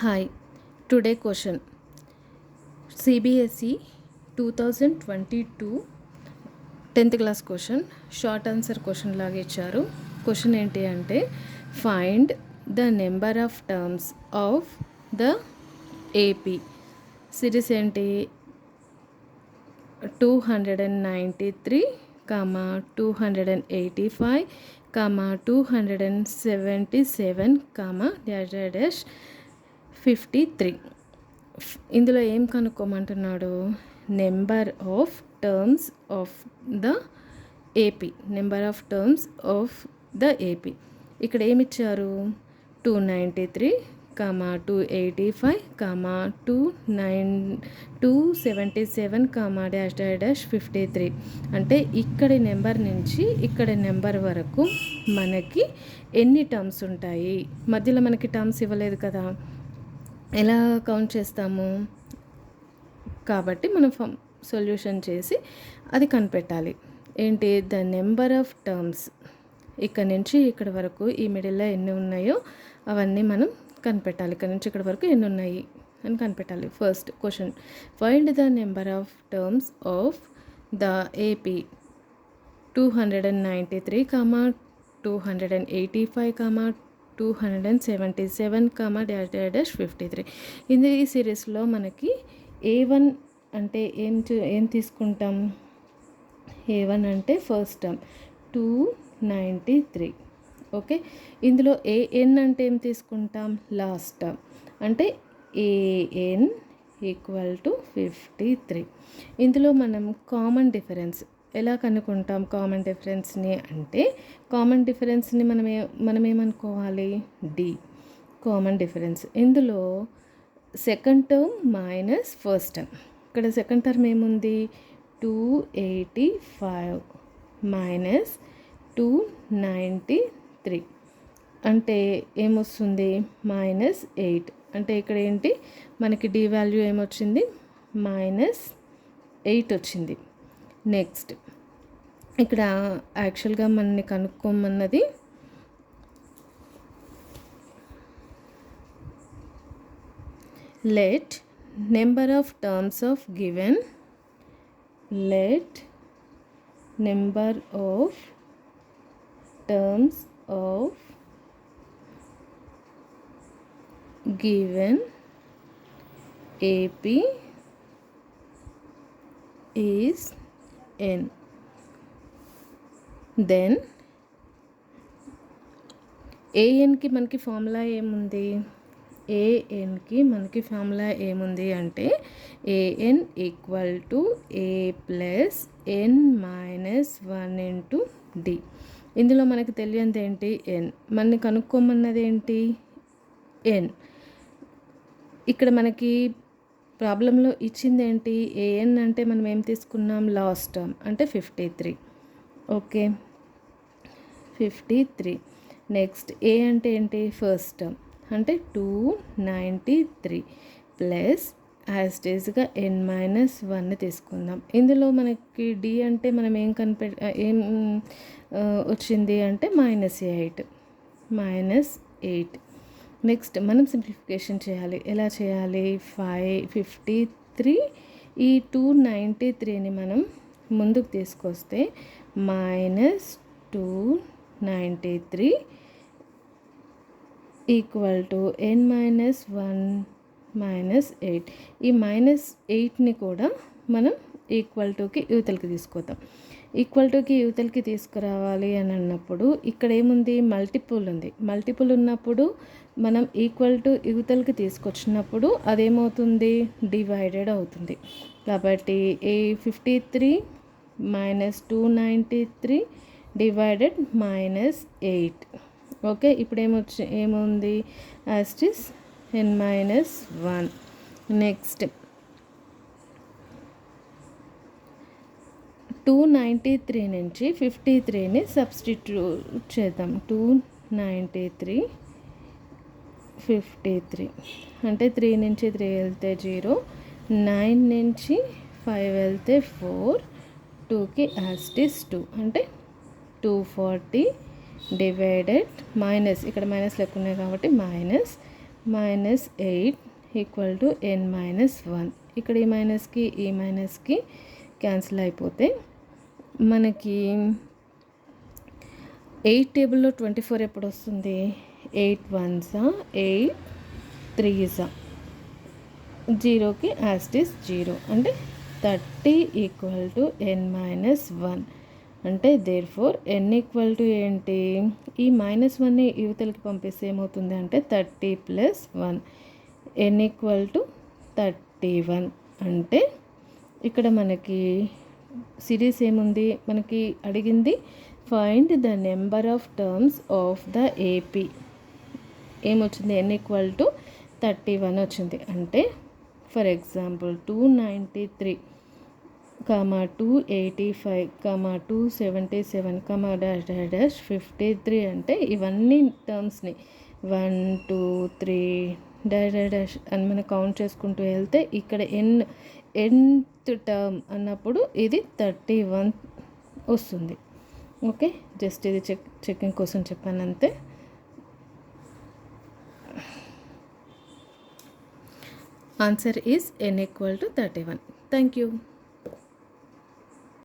Hi, today question CBSE 2022 10th class question short answer question లాగా ఇచ్చారు. Question ఏంటి అంటే find the number of terms of the AP series ఏంటి 293 285 277 dash 53. ఇందులో ఏం కనుక్కోమంటున్నాడు? Number of terms of the AP ఇక్కడ ఏమి ఇచ్చారు? 293 285 277 డాష్ 53. అంటే ఇక్కడి నెంబర్ నుంచి ఇక్కడి నెంబర్ వరకు మనకి ఎన్ని టర్మ్స్ ఉంటాయి? మధ్యలో మనకి టర్మ్స్ ఇవ్వలేదు కదా, ఎలా కౌంట్ చేస్తాము? కాబట్టి మనం సొల్యూషన్ చేసి అది కనిపెట్టాలి. ఏంటి? ద నెంబర్ ఆఫ్ టర్మ్స్ ఇక్కడ నుంచి ఇక్కడ వరకు ఈ మిడిల్లో ఎన్ని ఉన్నాయో అవన్నీ మనం కనిపెట్టాలి. ఇక్కడ నుంచి ఇక్కడ వరకు ఎన్ని ఉన్నాయి అని కనిపెట్టాలి. First question, find the number of terms of the AP 293 285 277 dash 53. ఇది ఈ సిరీస్లో మనకి A1 అంటే ఏం తీసుకుంటాం? A1 అంటే ఫస్ట్ టర్మ్ 293. ఓకే, ఇందులో AN అంటే ఏం తీసుకుంటాం? లాస్ట్ టర్మ్ అంటే AN ఈక్వల్ టు 53. ఇందులో మనం కామన్ డిఫరెన్స్ ఎలా కనుక్కుంటాం? కామన్ డిఫరెన్స్ని అంటే కామన్ డిఫరెన్స్ని మనం ఏమనుకోవాలి? D common difference. ఇందులో second term minus first term. ఇక్కడ సెకండ్ టర్మ్ ఏముంది? 285 మైనస్ 293 అంటే ఏమొస్తుంది? -8. అంటే ఇక్కడ ఏంటి మనకి డి వాల్యూ ఏమొచ్చింది? -8 వచ్చింది. నెక్స్ట్ ఇక్కడ యాక్చువల్గా మనని కనుక్కోమన్నది let number of terms of given AP is n. Then ఏఎన్కి మనకి ఫార్ములా ఏముంది? ఏఎన్కి మనకి ఫార్ములా ఏముంది అంటే AN equal to A plus N minus 1 into D. ఇందులో మనకి తెలియంది ఏంటి? ఎన్. మనని కనుక్కోమన్నది ఏంటి? ఎన్. ఇక్కడ మనకి ప్రాబ్లంలో ఇచ్చింది ఏంటి? ఏఎన్ అంటే మనం ఏం తీసుకున్నాం? లాస్ట్ టర్మ్ అంటే 53. ఓకే, 53. నెక్స్ట్ ఏ అంటే ఏంటి? ఫస్ట్ టర్మ్ అంటే 293 ప్లస్ యాస్టేజ్గా n-1 తీసుకుందాం. ఇందులో మనకి డి అంటే మనం ఏం వచ్చింది అంటే -8. నెక్స్ట్ మనం సింప్లిఫికేషన్ చేయాలి. ఎలా చేయాలి? 553 ఈ 293ని మనం ముందుకు తీసుకొస్తే -293 ఈక్వల్ టు n-1 -8. ఈ -8ని కూడా మనం ఈక్వల్ టుకి యువతలకి తీసుకొద్దాం. ఈక్వల్ టుకి యువతలకి తీసుకురావాలి అని అన్నప్పుడు ఇక్కడ ఏముంది? మల్టిపుల్ ఉంది. మల్టిపుల్ ఉన్నప్పుడు మనం ఈక్వల్ టు యువతలకి తీసుకొచ్చినప్పుడు అదేమవుతుంది? డివైడెడ్ అవుతుంది. కాబట్టి 53 -293 డివైడెడ్ -8. ఓకే, ఇప్పుడు ఏముంది? యాస్టిస్ n-1. నెక్స్ట్ 293 నుంచి 53ని సబ్స్టిట్యూట్ చేద్దాం. 293 53 అంటే 3 నుంచి 3 వెళ్తే 0, 9 నుంచి 5 వెళ్తే 4, 2కి యాస్టిస్ 2 అంటే 240 డివైడెడ్ మైనస్, ఇక్కడ మైనస్ లెక్క ఉన్నాయి కాబట్టి minus 8 equal to n minus 1. ఇక్కడ ఈ మైనస్కి క్యాన్సిల్ అయిపోతే మనకి 8 టేబుల్లో 24 ఎప్పుడు వస్తుంది? 8 1s 8 3s 0కి యాస్టిస్ 0 అంటే 30 ఈక్వల్ టు n మైనస్ 1. అంటే దేర్ఫోర్ n ఈక్వల్ టు ఏంటి? ఈ -1ని యువతలకి పంపిస్తే ఏమవుతుంది అంటే 30 ప్లస్ 1 n ఈక్వల్ టు 31. అంటే ఇక్కడ మనకి సిరీస్ ఏముంది? మనకి అడిగింది find the number of terms of the AP. ఏమొచ్చింది? n ఈక్వల్ టు 31 వచ్చింది. అంటే ఫర్ ఎగ్జాంపుల్ 293 285 277 డాష్ 53 అంటే ఇవన్నీ టర్మ్స్ని 1 2 3 డాష్ అని మనం కౌంట్ చేసుకుంటూ వెళ్తే ఇక్కడ nth టర్మ్ అన్నప్పుడు ఇది 31 వస్తుంది. ఓకే, జస్ట్ ఇది చెకింగ్ కోసం చెప్పాను అంతే. Answer is n equal to 31. Thank you.